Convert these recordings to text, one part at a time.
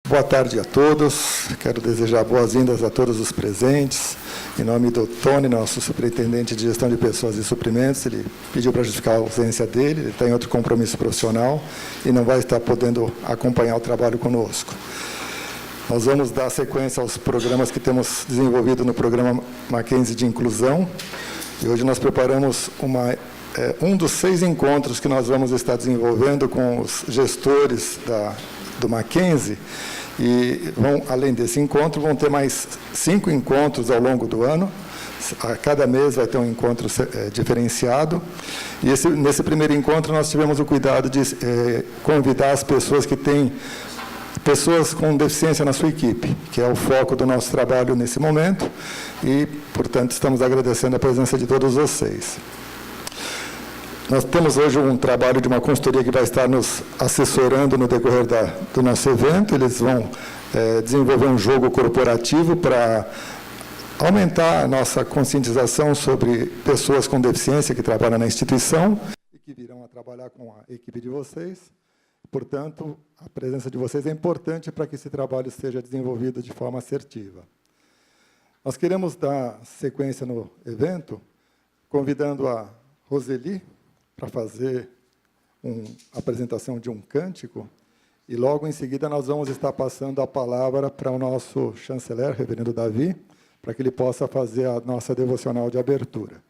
Boa tarde a todos. Quero desejar boas-vindas a todos os presentes. Em nome do Tony, nosso superintendente de gestão de pessoas e suprimentos, ele pediu para justificar a ausência dele, ele tem outro compromisso profissional e não vai estar podendo acompanhar o trabalho conosco. Nós vamos dar sequência aos programas que temos desenvolvido no programa Mackenzie de Inclusão. E hoje nós preparamos um dos 6 encontros que nós vamos estar desenvolvendo com os gestores do Mackenzie. E, além desse encontro, vão ter mais 5 encontros ao longo do ano. A cada mês vai ter um encontro diferenciado. E nesse primeiro encontro, nós tivemos o cuidado de convidar as pessoas que têm pessoas com deficiência na sua equipe, que é o foco do nosso trabalho nesse momento. E, portanto, estamos agradecendo a presença de todos vocês. Nós temos hoje um trabalho de uma consultoria que vai estar nos assessorando no decorrer do nosso evento. Eles vão desenvolver um jogo corporativo para aumentar a nossa conscientização sobre pessoas com deficiência que trabalham na instituição e que virão a trabalhar com a equipe de vocês. Portanto, a presença de vocês é importante para que esse trabalho seja desenvolvido de forma assertiva. Nós queremos dar sequência no evento, convidando a Roseli para fazer a apresentação de um cântico, e logo em seguida nós vamos estar passando a palavra para o nosso chanceler, reverendo Davi, para que ele possa fazer a nossa devocional de abertura.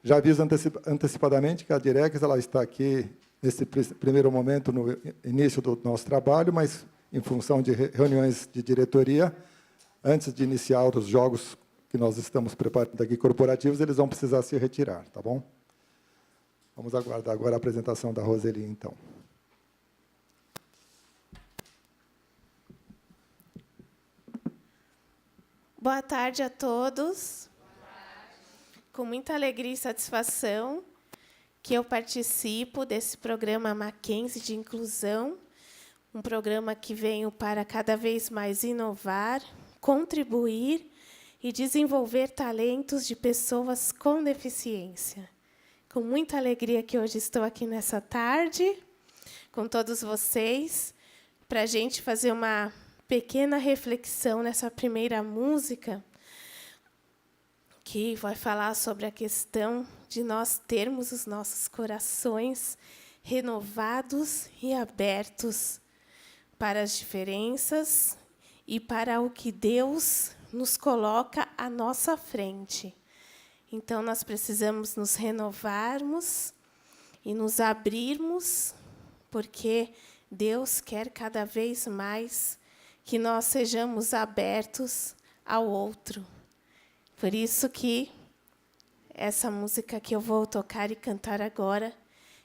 Já aviso antecipadamente que a Direx ela está aqui nesse primeiro momento, no início do nosso trabalho, mas em função de reuniões de diretoria, antes de iniciar os jogos que nós estamos preparando aqui corporativos, eles vão precisar se retirar, tá bom? Vamos aguardar agora a apresentação da Roseli, então. Boa tarde a todos. Com muita alegria e satisfação que eu participo desse programa Mackenzie de Inclusão, um programa que venho para cada vez mais inovar, contribuir e desenvolver talentos de pessoas com deficiência. Com muita alegria que hoje estou aqui nessa tarde, com todos vocês, para a gente fazer uma pequena reflexão nessa primeira música, que vai falar sobre a questão de nós termos os nossos corações renovados e abertos para as diferenças e para o que Deus nos coloca à nossa frente. Então, nós precisamos nos renovarmos e nos abrirmos, porque Deus quer cada vez mais que nós sejamos abertos ao outro. Por isso que essa música que eu vou tocar e cantar agora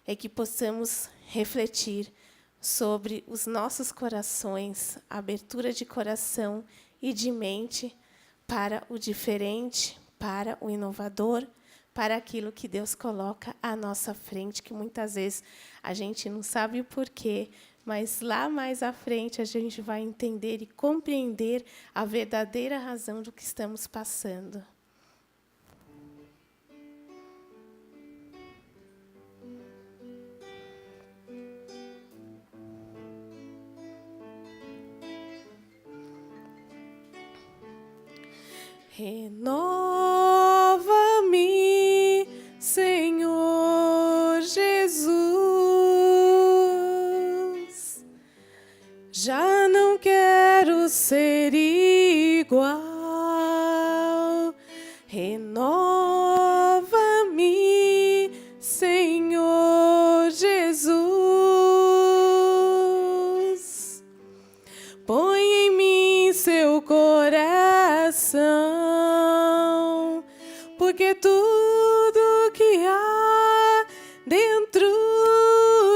é que possamos refletir sobre os nossos corações, abertura de coração e de mente para o diferente, para o inovador, para aquilo que Deus coloca à nossa frente, que muitas vezes a gente não sabe o porquê, mas lá mais à frente a gente vai entender e compreender a verdadeira razão do que estamos passando. Renova-me, Senhor Jesus. Já não quero ser igual. Renova-me, Senhor Jesus. Põe em mim seu coração, porque tudo que há dentro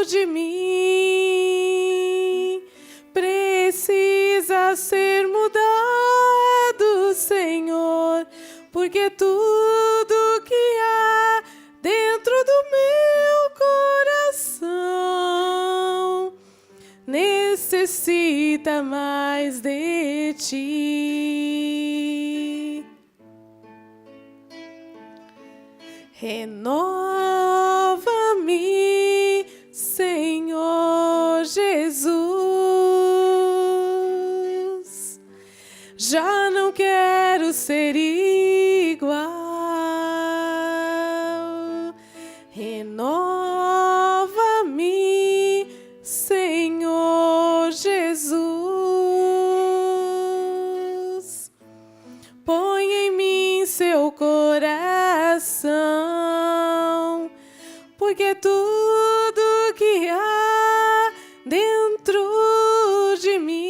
de mim precisa ser mudado, Senhor, porque tudo que há dentro do meu coração necessita mais de ti. Renova-me, Senhor Jesus. já não quero ser igual. Renova-me, Senhor Jesus. Põe em mim seu coração, porque tudo que há dentro de mim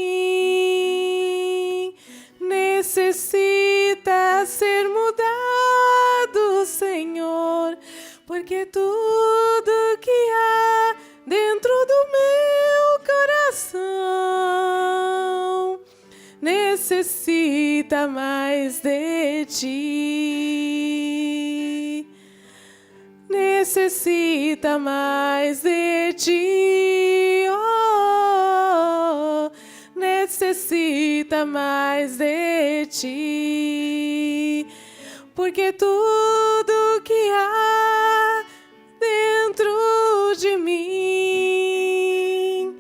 necessita ser mudado, Senhor, porque tudo que há dentro do meu coração necessita mais de ti. Necessita mais de ti, oh, necessita mais de ti, porque tudo que há dentro de mim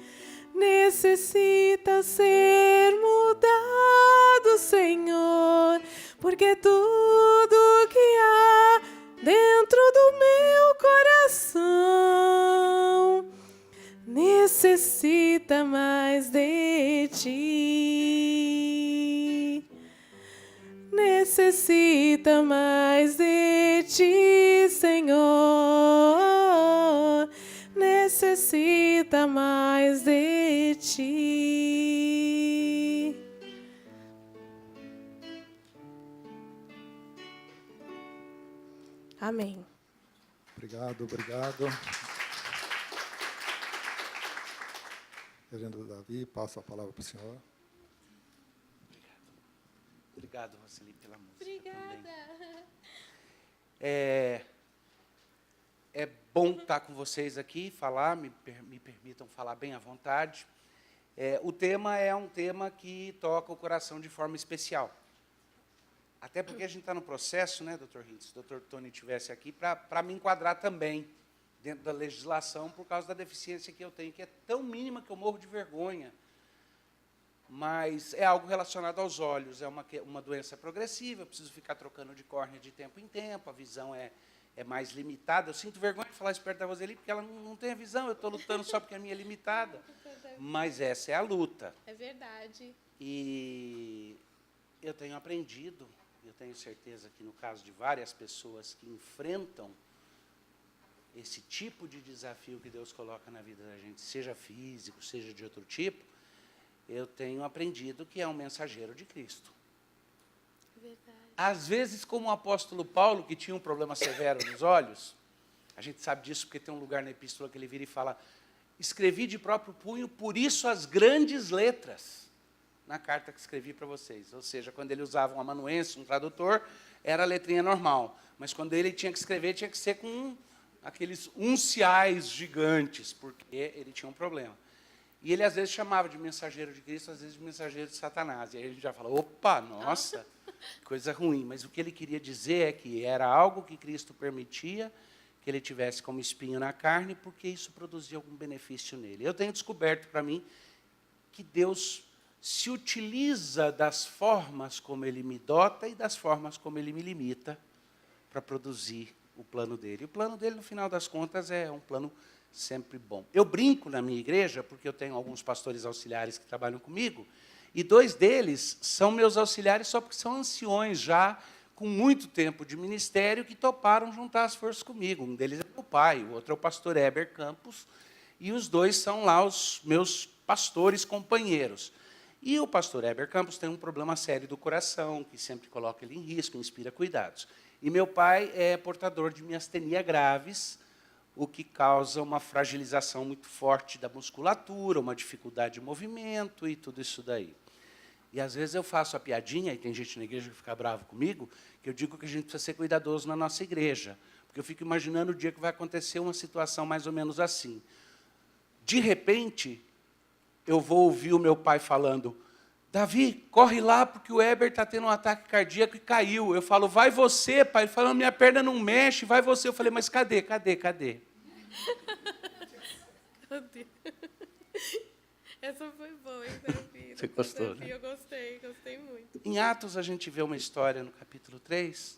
necessita ser mudado, Senhor, porque tudo que há dentro do meu coração necessita mais de ti. Necessita mais de ti, Senhor. Necessita mais de ti. Amém. Obrigado, obrigado. Reverendo Davi, passo a palavra para o senhor. Obrigado, Roseli, pela música. Obrigada. Também. É bom estar com vocês aqui, falar, me permitam falar bem à vontade. O tema é um tema que toca o coração de forma especial. Até porque a gente está no processo, né, Dr. Hintz, se o Dr. Tony estivesse aqui, para me enquadrar também dentro da legislação, por causa da deficiência que eu tenho, que é tão mínima que eu morro de vergonha. Mas é algo relacionado aos olhos, é uma doença progressiva, eu preciso ficar trocando de córnea de tempo em tempo, a visão é mais limitada. Eu sinto vergonha de falar isso perto da Roseli, porque ela não tem a visão, eu estou lutando só porque a minha é limitada. Mas essa é a luta. É verdade. E eu tenho aprendido, eu tenho certeza que no caso de várias pessoas que enfrentam esse tipo de desafio que Deus coloca na vida da gente, seja físico, seja de outro tipo, eu tenho aprendido que é um mensageiro de Cristo. Verdade. Às vezes, como o apóstolo Paulo, que tinha um problema severo nos olhos, a gente sabe disso porque tem um lugar na epístola que ele vira e fala: escrevi de próprio punho, por isso as grandes letras, na carta que escrevi para vocês. Ou seja, quando ele usava um amanuense, um tradutor, era a letrinha normal. Mas quando ele tinha que escrever, tinha que ser com aqueles unciais gigantes, porque ele tinha um problema. E ele, às vezes, chamava de mensageiro de Cristo, às vezes, de mensageiro de Satanás. E aí a gente já fala: opa, nossa, coisa ruim. Mas o que ele queria dizer é que era algo que Cristo permitia que ele tivesse como espinho na carne, porque isso produzia algum benefício nele. Eu tenho descoberto para mim que Deus se utiliza das formas como ele me dota e das formas como ele me limita para produzir o plano dele. E o plano dele, no final das contas, é um plano sempre bom. Eu brinco na minha igreja, porque eu tenho alguns pastores auxiliares que trabalham comigo, e 2 deles são meus auxiliares só porque são anciões já, com muito tempo de ministério, que toparam juntar as forças comigo. Um deles é meu pai, o outro é o pastor Heber Campos, e os 2 são lá os meus pastores companheiros. E o pastor Heber Campos tem um problema sério do coração, que sempre coloca ele em risco, inspira cuidados. E meu pai é portador de miastenia graves, o que causa uma fragilização muito forte da musculatura, uma dificuldade de movimento e tudo isso daí. E, às vezes, eu faço a piadinha, e tem gente na igreja que fica bravo comigo, que eu digo que a gente precisa ser cuidadoso na nossa igreja, porque eu fico imaginando o dia que vai acontecer uma situação mais ou menos assim. De repente, eu vou ouvir o meu pai falando: Davi, corre lá, porque o Heber está tendo um ataque cardíaco e caiu. Eu falo: vai você, pai. Ele falou: minha perna não mexe, vai você. Eu falei: mas cadê? Essa foi boa, hein, Davi? Você gostou, Davi, né? Eu gostei muito. Em Atos, a gente vê uma história no capítulo 3,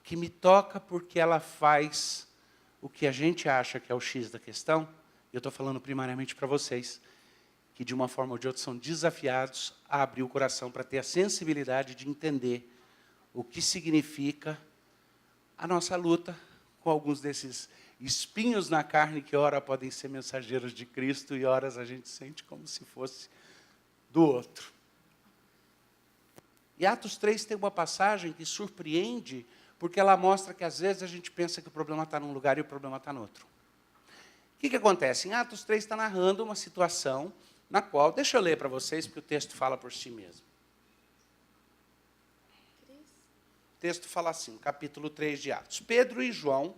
que me toca porque ela faz o que a gente acha que é o X da questão. Eu estou falando primariamente para vocês, que de uma forma ou de outra são desafiados a abrir o coração para ter a sensibilidade de entender o que significa a nossa luta com alguns desses espinhos na carne que ora podem ser mensageiros de Cristo e horas a gente sente como se fosse do outro. E Atos 3 tem uma passagem que surpreende, porque ela mostra que às vezes a gente pensa que o problema está num lugar e o problema está no outro. O que acontece? Em Atos 3 está narrando uma situação na qual, deixa eu ler para vocês, porque o texto fala por si mesmo. O texto fala assim, capítulo 3 de Atos. Pedro e João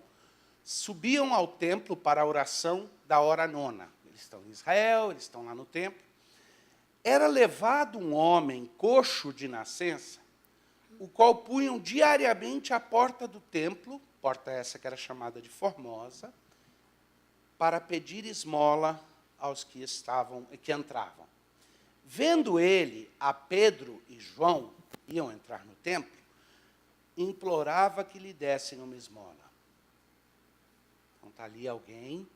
subiam ao templo para a oração da hora nona. Eles estão em Israel, eles estão lá no templo. Era levado um homem coxo de nascença, o qual punham diariamente à porta do templo, porta essa que era chamada de Formosa, para pedir esmola aos que entravam. Vendo ele a Pedro e João, iam entrar no templo, implorava que lhe dessem uma esmola. Então está ali alguém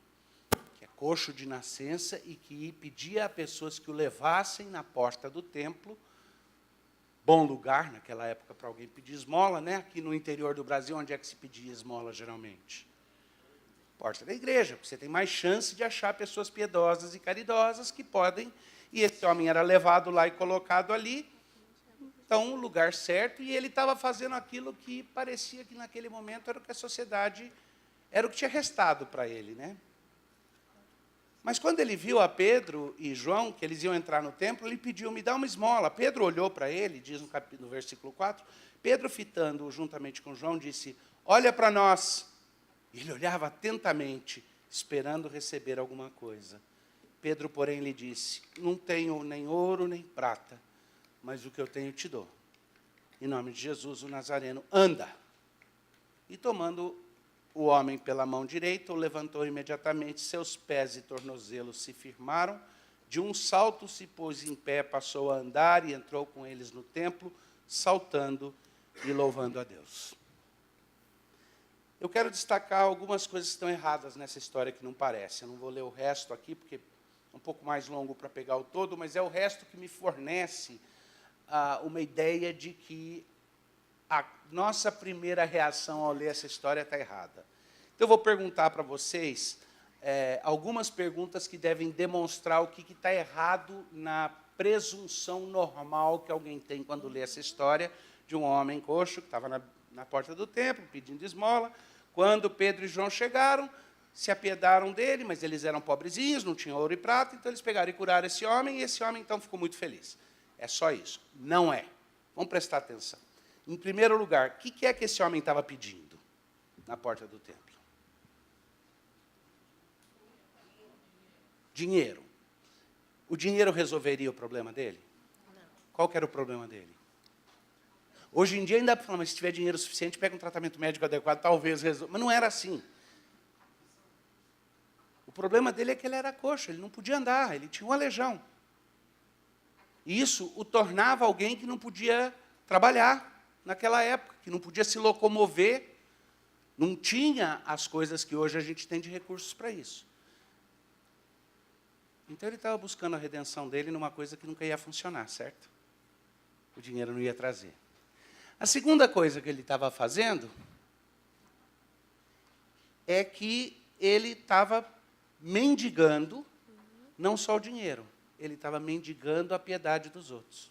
que é coxo de nascença e que pedia a pessoas que o levassem na porta do templo, bom lugar naquela época para alguém pedir esmola, né? Aqui no interior do Brasil, onde é que se pedia esmola geralmente? Porta da igreja, porque você tem mais chance de achar pessoas piedosas e caridosas que podem, e esse homem era levado lá e colocado ali, então, o lugar certo, e ele estava fazendo aquilo que parecia que naquele momento era o que a sociedade, era o que tinha restado para ele, né? Mas quando ele viu a Pedro e João, que eles iam entrar no templo, ele pediu, me dá uma esmola. Pedro olhou para ele, diz no versículo 4, Pedro, fitando-o juntamente com João, disse, olha para nós. Ele olhava atentamente, esperando receber alguma coisa. Pedro, porém, lhe disse, não tenho nem ouro nem prata, mas o que eu tenho te dou. Em nome de Jesus, o Nazareno, anda. E tomando o homem pela mão direita, o levantou imediatamente, seus pés e tornozelos se firmaram, de um salto se pôs em pé, passou a andar e entrou com eles no templo, saltando e louvando a Deus. Eu quero destacar algumas coisas que estão erradas nessa história que não parece. Eu não vou ler o resto aqui, porque é um pouco mais longo para pegar o todo, mas é o resto que me fornece uma ideia de que a nossa primeira reação ao ler essa história está errada. Então, eu vou perguntar para vocês algumas perguntas que devem demonstrar o que está errado na presunção normal que alguém tem quando lê essa história de um homem coxo que estava na porta do templo pedindo esmola. Quando Pedro e João chegaram, se apiedaram dele, mas eles eram pobrezinhos, não tinham ouro e prata, então eles pegaram e curaram esse homem, e esse homem, então, ficou muito feliz. É só isso. Não é. Vamos prestar atenção. Em primeiro lugar, o que é que esse homem estava pedindo na porta do templo? Dinheiro. O dinheiro resolveria o problema dele? Não. Qual que era o problema dele? Hoje em dia ainda fala, mas se tiver dinheiro suficiente, pega um tratamento médico adequado, talvez resolva. Mas não era assim. O problema dele é que ele era coxo, ele não podia andar, ele tinha um aleijão. E isso o tornava alguém que não podia trabalhar naquela época, que não podia se locomover, não tinha as coisas que hoje a gente tem de recursos para isso. Então ele estava buscando a redenção dele numa coisa que nunca ia funcionar, certo? O dinheiro não ia trazer. A segunda coisa que ele estava fazendo é que ele estava mendigando não só o dinheiro, ele estava mendigando a piedade dos outros.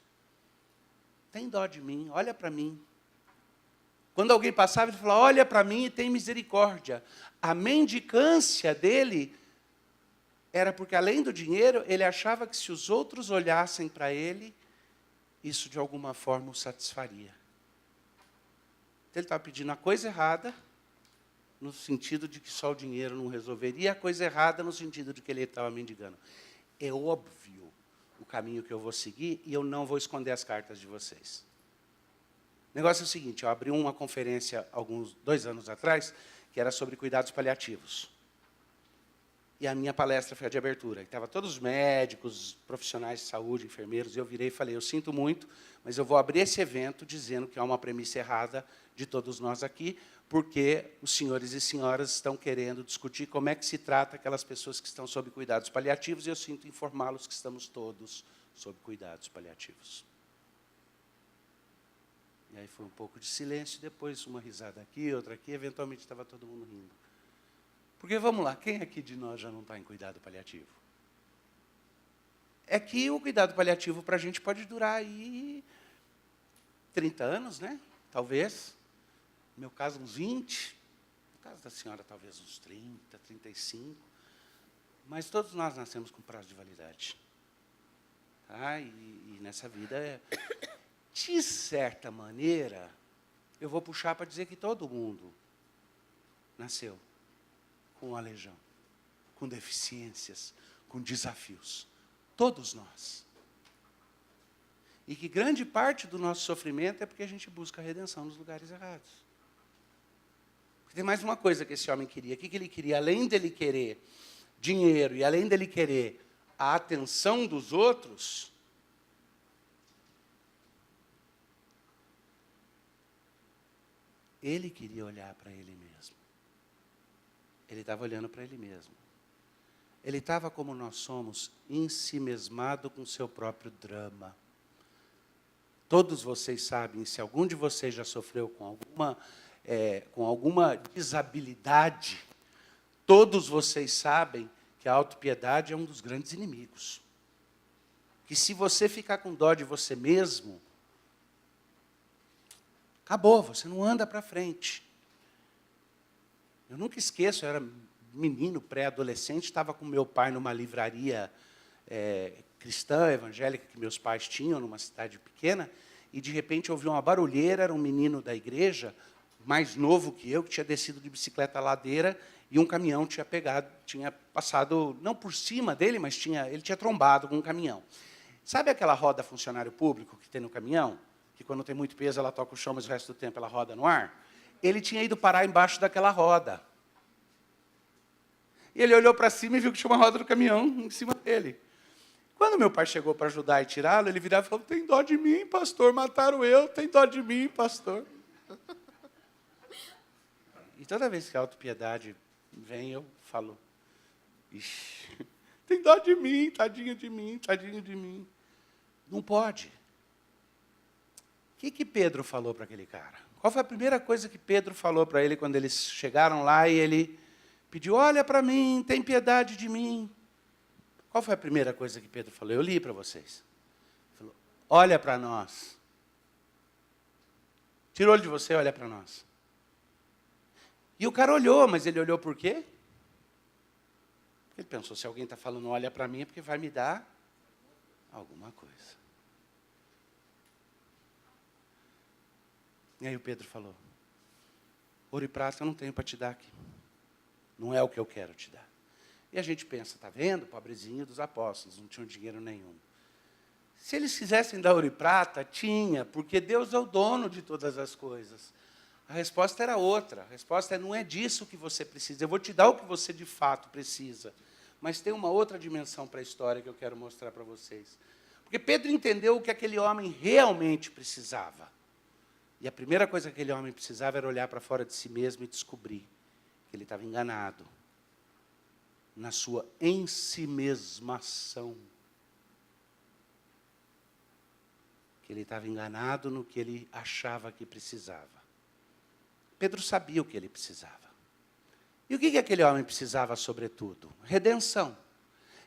Tem dó de mim, olha para mim. Quando alguém passava, ele falava, olha para mim e tem misericórdia. A mendicância dele era porque, além do dinheiro, ele achava que se os outros olhassem para ele, isso de alguma forma o satisfaria. Então, ele estava pedindo a coisa errada, no sentido de que só o dinheiro não resolveria, a coisa errada no sentido de que ele estava mendigando. É óbvio o caminho que eu vou seguir e eu não vou esconder as cartas de vocês. O negócio é o seguinte, eu abri uma conferência 2 anos atrás, que era sobre cuidados paliativos. E a minha palestra foi a de abertura. Estavam todos os médicos, profissionais de saúde, enfermeiros, e eu virei e falei, eu sinto muito, mas eu vou abrir esse evento dizendo que há uma premissa errada de todos nós aqui, porque os senhores e senhoras estão querendo discutir como é que se trata aquelas pessoas que estão sob cuidados paliativos, e eu sinto informá-los que estamos todos sob cuidados paliativos. E aí foi um pouco de silêncio, depois uma risada aqui, outra aqui, eventualmente estava todo mundo rindo. Porque, vamos lá, quem aqui de nós já não está em cuidado paliativo? É que o cuidado paliativo para a gente pode durar aí 30 anos, né? Talvez. No meu caso, uns 20. No caso da senhora, talvez uns 30, 35. Mas todos nós nascemos com prazo de validade. Tá? E nessa vida, de certa maneira, eu vou puxar para dizer que todo mundo nasceu com aleijão, com deficiências, com desafios. Todos nós. E que grande parte do nosso sofrimento é porque a gente busca a redenção nos lugares errados. Porque tem mais uma coisa que esse homem queria. O que ele queria? Além dele querer dinheiro e além dele querer a atenção dos outros, ele queria olhar para ele mesmo. Ele estava olhando para ele mesmo. Ele estava, como nós somos, ensimesmado com o seu próprio drama. Todos vocês sabem, se algum de vocês já sofreu com alguma desabilidade, todos vocês sabem que a autopiedade é um dos grandes inimigos. Que se você ficar com dó de você mesmo, acabou, você não anda para frente. Eu nunca esqueço, eu era menino, pré-adolescente, estava com meu pai numa livraria cristã, evangélica, que meus pais tinham, numa cidade pequena, e, de repente, eu ouvi uma barulheira, era um menino da igreja, mais novo que eu, que tinha descido de bicicleta a ladeira, e um caminhão tinha passado, não por cima dele, mas ele tinha trombado com um caminhão. Sabe aquela roda funcionário público que tem no caminhão? Que, quando tem muito peso, ela toca o chão, mas o resto do tempo ela roda no ar? Ele tinha ido parar embaixo daquela roda. E ele olhou para cima e viu que tinha uma roda do caminhão em cima dele. Quando meu pai chegou para ajudar e tirá-lo, ele virava e falou, tem dó de mim, pastor, mataram eu, tem dó de mim, pastor. E toda vez que a autopiedade vem, eu falo, ixi, tem dó de mim, tadinho de mim, tadinho de mim. Não pode. O que Pedro falou para aquele cara? Qual foi a primeira coisa que Pedro falou para ele quando eles chegaram lá e ele pediu, olha para mim, tem piedade de mim. Qual foi a primeira coisa que Pedro falou? Eu li para vocês. Ele falou, olha para nós. Tira o olho de você e olha para nós. E o cara olhou, mas ele olhou por quê? Ele pensou, se alguém está falando olha para mim é porque vai me dar alguma coisa. E aí o Pedro falou, ouro e prata eu não tenho para te dar aqui. Não é o que eu quero te dar. E a gente pensa, está vendo? Pobrezinho dos apóstolos, não tinham dinheiro nenhum. Se eles quisessem dar ouro e prata, tinha, porque Deus é o dono de todas as coisas. A resposta era outra. A resposta não é disso que você precisa. Eu vou te dar o que você de fato precisa. Mas tem uma outra dimensão para a história que eu quero mostrar para vocês. Porque Pedro entendeu o que aquele homem realmente precisava. E a primeira coisa que aquele homem precisava era olhar para fora de si mesmo e descobrir que ele estava enganado na sua ensimesmação. Que ele estava enganado no que ele achava que precisava. Pedro sabia o que ele precisava. E o que aquele homem precisava, sobretudo? Redenção.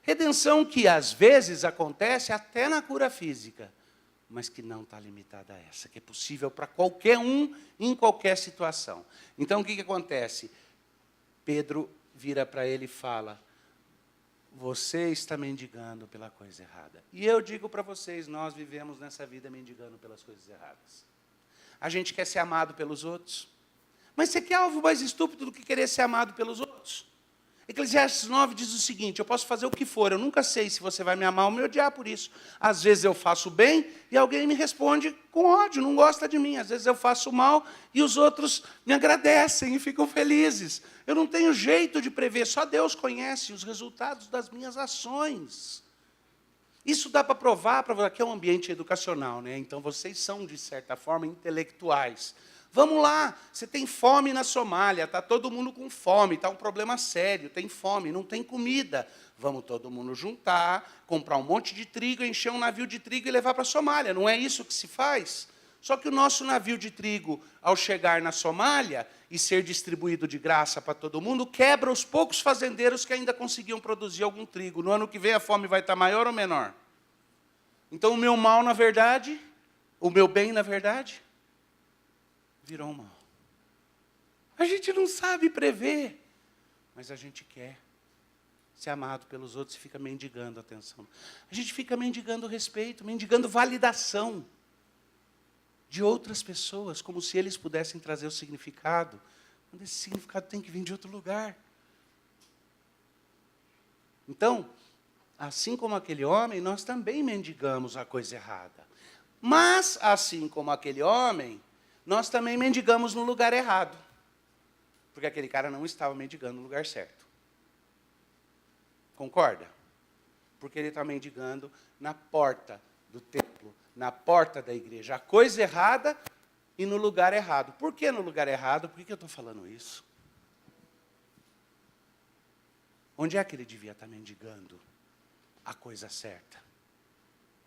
Redenção que, às vezes, acontece até na cura física, mas que não está limitada a essa, que é possível para qualquer um, em qualquer situação. Então, o que acontece? Pedro vira para ele e fala, você está mendigando pela coisa errada. E eu digo para vocês, nós vivemos nessa vida mendigando pelas coisas erradas. A gente quer ser amado pelos outros. Mas você quer algo mais estúpido do que querer ser amado pelos outros? Eclesiastes 9 diz o seguinte, eu posso fazer o que for, eu nunca sei se você vai me amar ou me odiar por isso. Às vezes eu faço bem e alguém me responde com ódio, não gosta de mim. Às vezes eu faço mal e os outros me agradecem e ficam felizes. Eu não tenho jeito de prever, só Deus conhece os resultados das minhas ações. Isso dá para provar, aqui é um ambiente educacional, né? Então vocês são, de certa forma, intelectuais. Vamos lá, você tem fome na Somália, está todo mundo com fome, está um problema sério, tem fome, não tem comida. Vamos todo mundo juntar, comprar um monte de trigo, encher um navio de trigo e levar para a Somália. Não é isso que se faz? Só que o nosso navio de trigo, ao chegar na Somália e ser distribuído de graça para todo mundo, quebra os poucos fazendeiros que ainda conseguiam produzir algum trigo. No ano que vem a fome vai estar maior ou menor? Então o meu mal, na verdade, o meu bem, na verdade, virou um mal. A gente não sabe prever, mas a gente quer ser amado pelos outros e fica mendigando atenção. A gente fica mendigando respeito, mendigando validação de outras pessoas, como se eles pudessem trazer o significado, quando esse significado tem que vir de outro lugar. Então, assim como aquele homem, nós também mendigamos a coisa errada. Mas, assim como aquele homem, nós também mendigamos no lugar errado. Porque aquele cara não estava mendigando no lugar certo. Concorda? Porque ele está mendigando na porta do templo, na porta da igreja. A coisa errada e no lugar errado. Por que no lugar errado? Por que eu estou falando isso? Onde é que ele devia estar mendigando a coisa certa?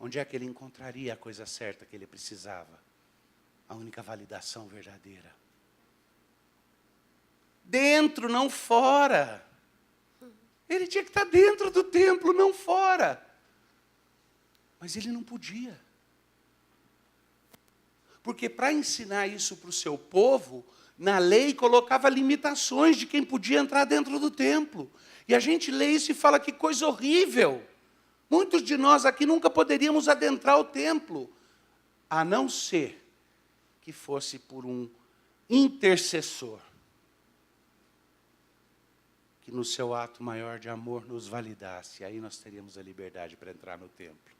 Onde é que ele encontraria a coisa certa que ele precisava? A única validação verdadeira. Dentro, não fora. Ele tinha que estar dentro do templo, não fora. Mas ele não podia. Porque para ensinar isso para o seu povo, na lei colocava limitações de quem podia entrar dentro do templo. E a gente lê isso e fala que coisa horrível. Muitos de nós aqui nunca poderíamos adentrar o templo, a não ser que fosse por um intercessor, que no seu ato maior de amor nos validasse. Aí nós teríamos a liberdade para entrar no templo.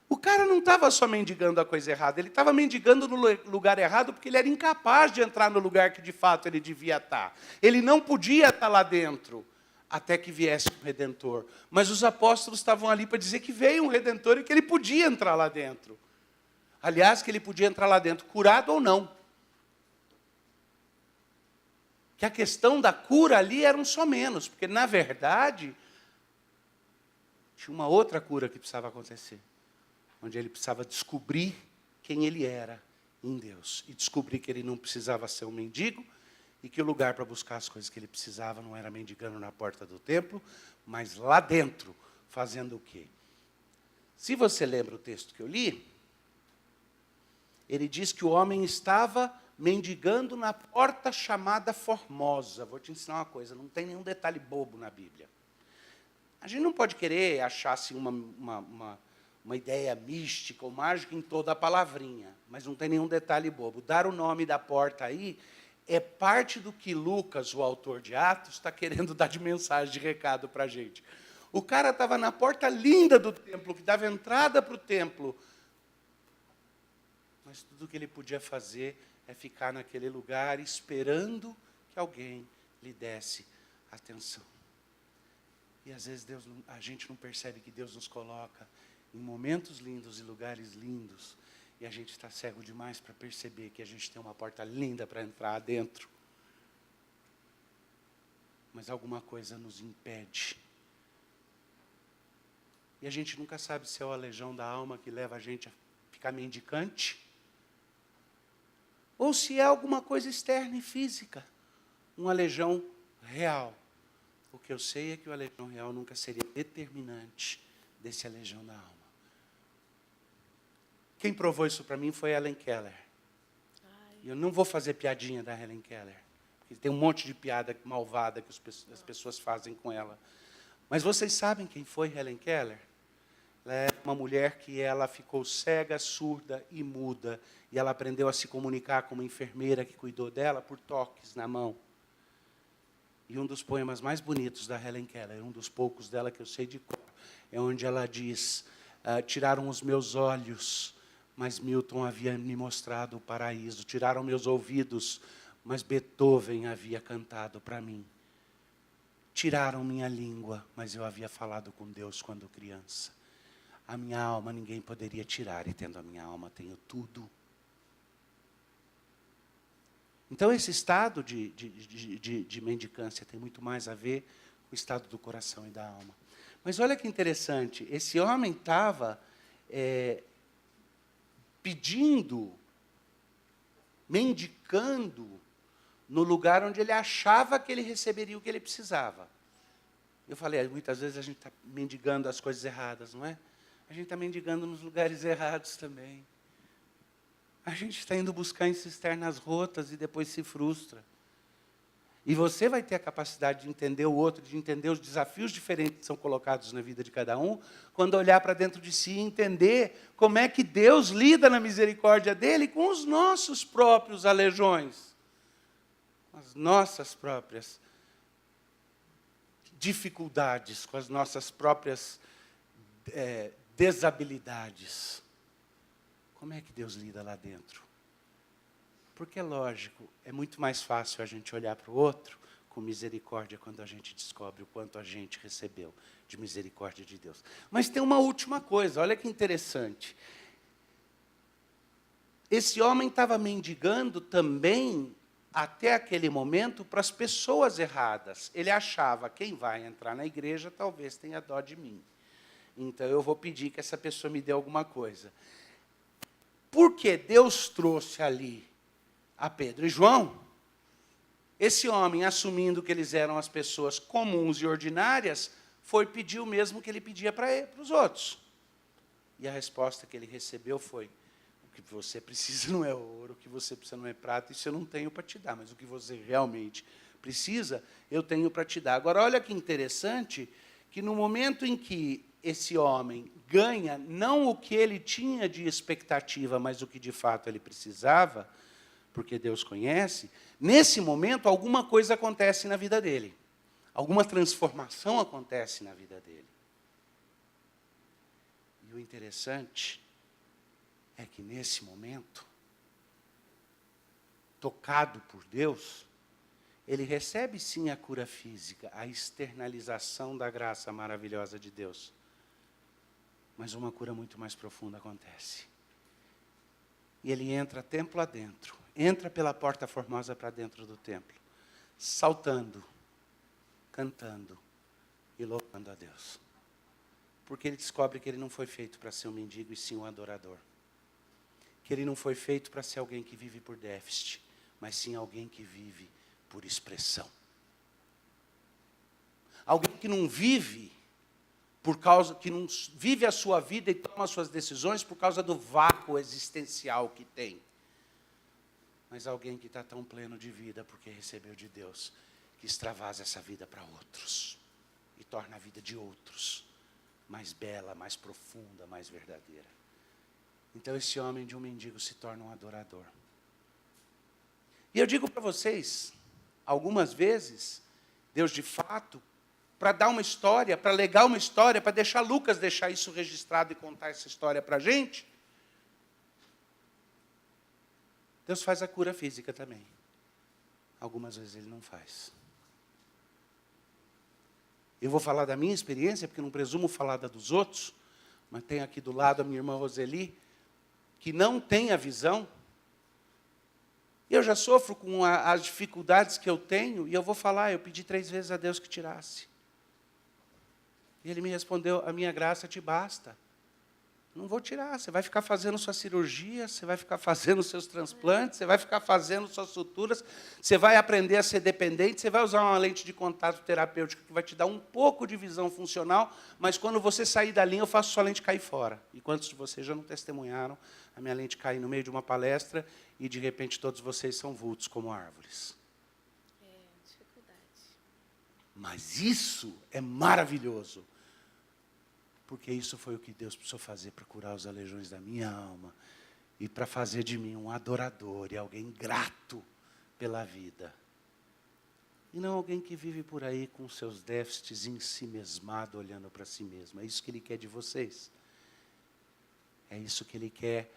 O cara não estava só mendigando a coisa errada, ele estava mendigando no lugar errado porque ele era incapaz de entrar no lugar que de fato ele devia estar. Ele não podia estar lá dentro até que viesse um Redentor. Mas os apóstolos estavam ali para dizer que veio um Redentor e que ele podia entrar lá dentro. Aliás, que ele podia entrar lá dentro, curado ou não. Que a questão da cura ali era um só menos, porque, na verdade, tinha uma outra cura que precisava acontecer, onde ele precisava descobrir quem ele era em Deus, e descobrir que ele não precisava ser um mendigo, e que o lugar para buscar as coisas que ele precisava não era mendigando na porta do templo, mas lá dentro, fazendo o quê? Se você lembra o texto que eu li, ele diz que o homem estava mendigando na porta chamada Formosa. Vou te ensinar uma coisa, não tem nenhum detalhe bobo na Bíblia. A gente não pode querer achar assim, uma ideia mística ou mágica em toda a palavrinha, mas não tem nenhum detalhe bobo. Dar o nome da porta aí é parte do que Lucas, o autor de Atos, está querendo dar de mensagem, de recado para a gente. O cara estava na porta linda do templo, que dava entrada para o templo, mas tudo que ele podia fazer é ficar naquele lugar esperando que alguém lhe desse atenção. E às vezes a gente não percebe que Deus nos coloca em momentos lindos e lugares lindos, e a gente está cego demais para perceber que a gente tem uma porta linda para entrar dentro. Mas alguma coisa nos impede. E a gente nunca sabe se é o aleijão da alma que leva a gente a ficar mendicante, ou se é alguma coisa externa e física, um aleijão real. O que eu sei é que o aleijão real nunca seria determinante desse aleijão da alma. Quem provou isso para mim foi Helen Keller. E eu não vou fazer piadinha da Helen Keller, porque tem um monte de piada malvada que as pessoas fazem com ela. Mas vocês sabem quem foi Helen Keller? Ela é uma mulher que ela ficou cega, surda e muda. E ela aprendeu a se comunicar com uma enfermeira que cuidou dela por toques na mão. E um dos poemas mais bonitos da Helen Keller, um dos poucos dela que eu sei de cor, é onde ela diz, tiraram os meus olhos, mas Milton havia me mostrado o paraíso. Tiraram meus ouvidos, mas Beethoven havia cantado para mim. Tiraram minha língua, mas eu havia falado com Deus quando criança. A minha alma ninguém poderia tirar, e tendo a minha alma, tenho tudo. Então, esse estado de mendicância tem muito mais a ver com o estado do coração e da alma. Mas olha que interessante, esse homem estava pedindo, mendicando, no lugar onde ele achava que ele receberia o que ele precisava. Eu falei, muitas vezes a gente está mendigando as coisas erradas, não é? A gente está mendigando nos lugares errados também. A gente está indo buscar em cisternas rotas e depois se frustra. E você vai ter a capacidade de entender o outro, de entender os desafios diferentes que são colocados na vida de cada um, quando olhar para dentro de si e entender como é que Deus lida na misericórdia dele com os nossos próprios aleijões, com as nossas próprias dificuldades, com as nossas próprias desabilidades. Como é que Deus lida lá dentro? Porque, é lógico, é muito mais fácil a gente olhar para o outro com misericórdia quando a gente descobre o quanto a gente recebeu de misericórdia de Deus. Mas tem uma última coisa, olha que interessante. Esse homem estava mendigando também, até aquele momento, para as pessoas erradas. Ele achava, quem vai entrar na igreja talvez tenha dó de mim. Então eu vou pedir que essa pessoa me dê alguma coisa. Porque Deus trouxe ali a Pedro e João, esse homem, assumindo que eles eram as pessoas comuns e ordinárias, foi pedir o mesmo que ele pedia para os outros. E a resposta que ele recebeu foi, o que você precisa não é ouro, o que você precisa não é prata, isso eu não tenho para te dar, mas o que você realmente precisa, eu tenho para te dar. Agora, olha que interessante, que no momento em que esse homem ganha não o que ele tinha de expectativa, mas o que de fato ele precisava, porque Deus conhece, nesse momento alguma coisa acontece na vida dele. Alguma transformação acontece na vida dele. E o interessante é que nesse momento, tocado por Deus, ele recebe sim a cura física, a externalização da graça maravilhosa de Deus. Mas uma cura muito mais profunda acontece. E ele entra templo adentro, entra pela porta formosa para dentro do templo, saltando, cantando e louvando a Deus. Porque ele descobre que ele não foi feito para ser um mendigo e sim um adorador. Que ele não foi feito para ser alguém que vive por déficit, mas sim alguém que vive por expressão. Alguém que não vive que não vive a sua vida e toma as suas decisões por causa do vácuo existencial que tem. Mas alguém que está tão pleno de vida porque recebeu de Deus, que extravasa essa vida para outros e torna a vida de outros mais bela, mais profunda, mais verdadeira. Então esse homem de um mendigo se torna um adorador. E eu digo para vocês, algumas vezes, Deus de fato, para dar uma história, para legar uma história, para deixar Lucas deixar isso registrado e contar essa história para a gente, Deus faz a cura física também. Algumas vezes Ele não faz. Eu vou falar da minha experiência, porque não presumo falar da dos outros, mas tenho aqui do lado a minha irmã Roseli, que não tem a visão. Eu já sofro com as dificuldades que eu tenho, e eu vou falar, eu pedi 3 vezes a Deus que tirasse. E Ele me respondeu, a minha graça te basta. Não vou tirar, você vai ficar fazendo sua cirurgia, você vai ficar fazendo seus transplantes, você vai ficar fazendo suas suturas, você vai aprender a ser dependente, você vai usar uma lente de contato terapêutica que vai te dar um pouco de visão funcional, mas quando você sair da linha, eu faço sua lente cair fora. E quantos de vocês já não testemunharam a minha lente cair no meio de uma palestra e, de repente, todos vocês são vultos como árvores? Dificuldade. Mas isso é maravilhoso. Porque isso foi o que Deus precisou fazer para curar os aleijões da minha alma e para fazer de mim um adorador e alguém grato pela vida. E não alguém que vive por aí com seus déficits em si mesmado, olhando para si mesmo. É isso que Ele quer de vocês. É isso que Ele quer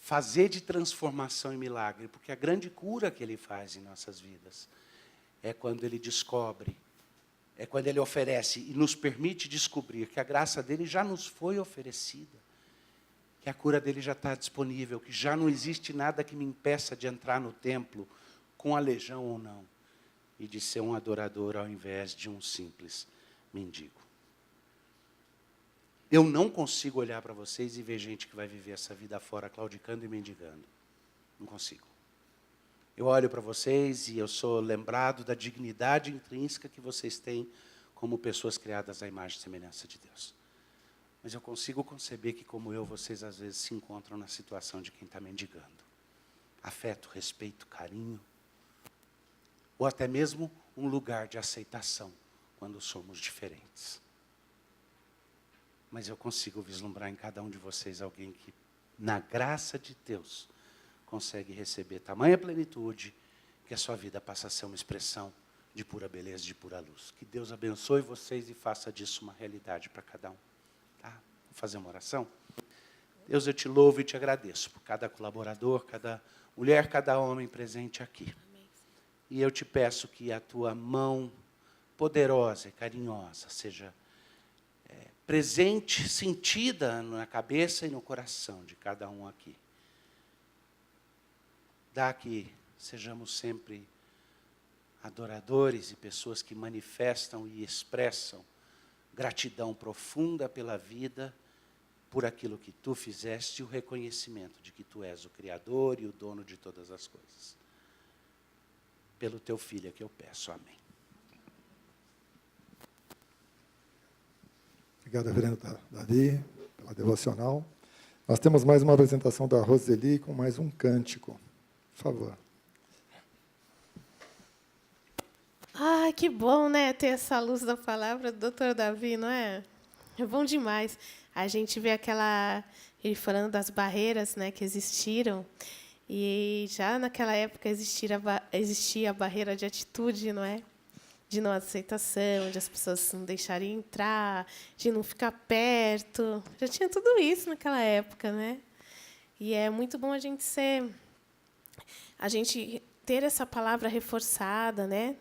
fazer de transformação e milagre. Porque a grande cura que Ele faz em nossas vidas é quando Ele descobre é quando Ele oferece e nos permite descobrir que a graça dEle já nos foi oferecida, que a cura dEle já está disponível, que já não existe nada que me impeça de entrar no templo, com aleijão ou não, e de ser um adorador ao invés de um simples mendigo. Eu não consigo olhar para vocês e ver gente que vai viver essa vida fora claudicando e mendigando. Não consigo. Eu olho para vocês e eu sou lembrado da dignidade intrínseca que vocês têm como pessoas criadas à imagem e semelhança de Deus. Mas eu consigo conceber que, como eu, vocês às vezes se encontram na situação de quem está mendigando. Afeto, respeito, carinho, ou até mesmo um lugar de aceitação quando somos diferentes. Mas eu consigo vislumbrar em cada um de vocês alguém que, na graça de Deus, consegue receber tamanha plenitude que a sua vida passa a ser uma expressão de pura beleza, de pura luz. Que Deus abençoe vocês e faça disso uma realidade para cada um. Tá? Vou fazer uma oração? Deus, eu te louvo e te agradeço por cada colaborador, cada mulher, cada homem presente aqui. E eu te peço que a tua mão poderosa e carinhosa seja presente, sentida na cabeça e no coração de cada um aqui. Dá que sejamos sempre adoradores e pessoas que manifestam e expressam gratidão profunda pela vida, por aquilo que tu fizeste e o reconhecimento de que tu és o Criador e o dono de todas as coisas. Pelo teu Filho é que eu peço. Amém. Obrigado, reverendo Davi, pela devocional. Nós temos mais uma apresentação da Roseli com mais um cântico. Por favor. Ah, que bom, né? Ter essa luz da palavra do Dr. Davi, não é? É bom demais. A gente vê ele falando das barreiras, né, que existiram. E já naquela época existia a barreira de atitude, não é? De não aceitação, de as pessoas não deixarem entrar, de não ficar perto. Já tinha tudo isso naquela época, né? E é muito bom a gente ter essa palavra reforçada, né?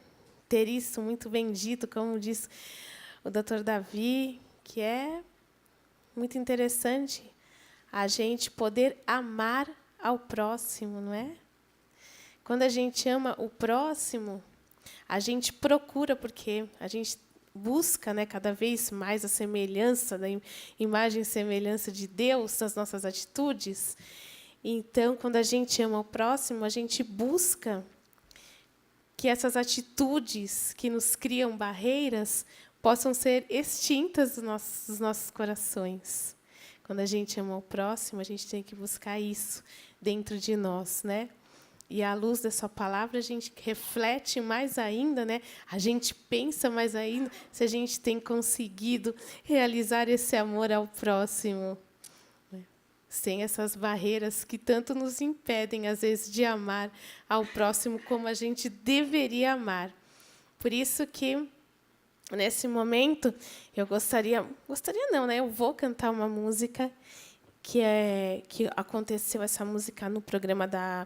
Ter isso muito bem dito, como diz o Dr. Davi, que é muito interessante a gente poder amar ao próximo, não é? Quando a gente ama o próximo, a gente procura, porque a gente busca, né, cada vez mais a semelhança, da imagem e semelhança de Deus nas nossas atitudes. Então, quando a gente ama o próximo, a gente busca que essas atitudes que nos criam barreiras possam ser extintas dos nossos corações. Quando a gente ama o próximo, a gente tem que buscar isso dentro de nós, né? E à luz dessa palavra, a gente reflete mais ainda, né? A gente pensa mais ainda se a gente tem conseguido realizar esse amor ao próximo, né? Sem essas barreiras que tanto nos impedem, às vezes, de amar ao próximo como a gente deveria amar. Por isso que, nesse momento, eu eu vou cantar uma música que aconteceu, essa música no programa da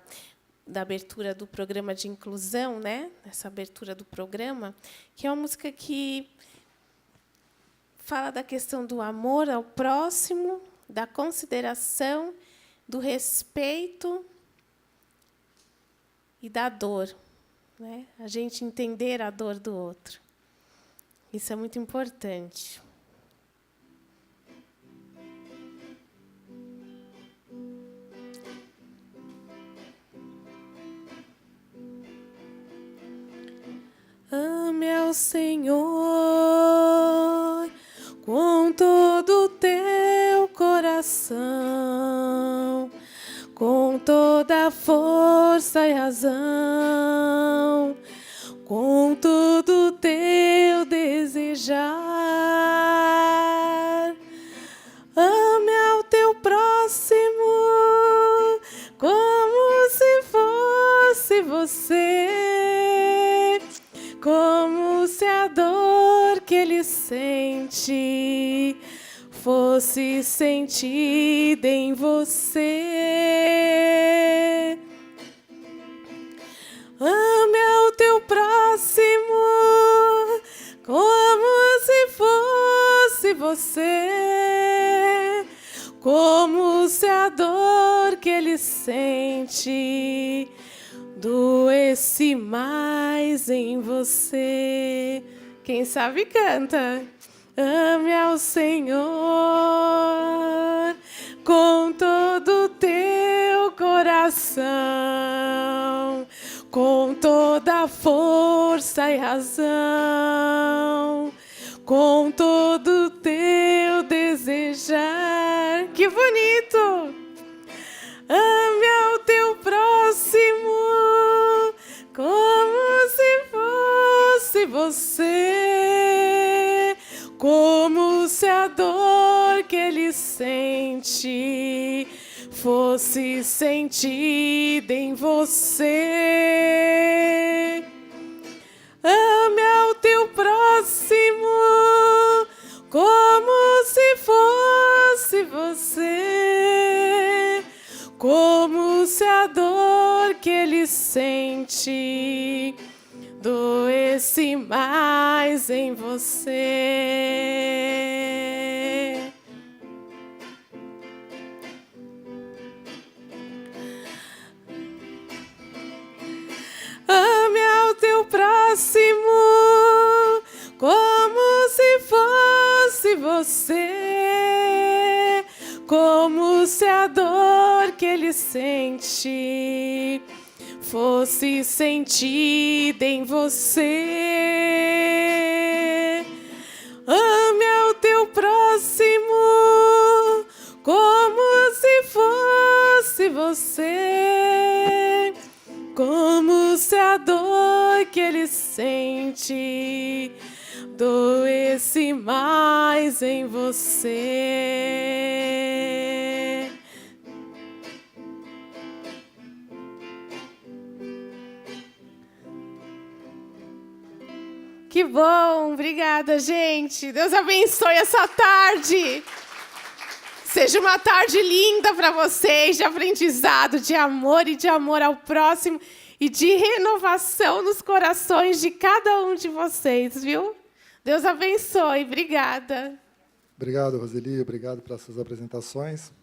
abertura do programa de inclusão, né? Essa abertura do programa, que é uma música que fala da questão do amor ao próximo, da consideração, do respeito e da dor, né? A gente entender a dor do outro. Isso é muito importante. Ame ao Senhor com todo o teu coração, com toda a força e razão, com todo o teu desejar. Ame ao teu próximo como se fosse você, como se a dor que ele sente fosse sentida em você. Ame ao teu próximo como você, como se a dor que ele sente doesse mais em você. Quem sabe canta. Ame ao Senhor com todo o teu coração, com toda a força e razão, com todo o teu desejar. Que bonito! Ame ao teu próximo como se fosse você, como se a dor que ele sente fosse sentida em você. Ame ao teu próximo como se fosse você, como se a dor que ele sente doesse mais em você. Ame ao teu próximo como se fosse você, como se a dor que ele sente fosse sentida em você. Ame ao teu próximo como se fosse você, como se a dor que ele sente doesse mais em você. Que bom, obrigada, gente. Deus abençoe essa tarde. Seja uma tarde linda para vocês, de aprendizado, de amor e de amor ao próximo e de renovação nos corações de cada um de vocês, viu? Deus abençoe, obrigada. Obrigado, Roseli, obrigado pelas suas apresentações.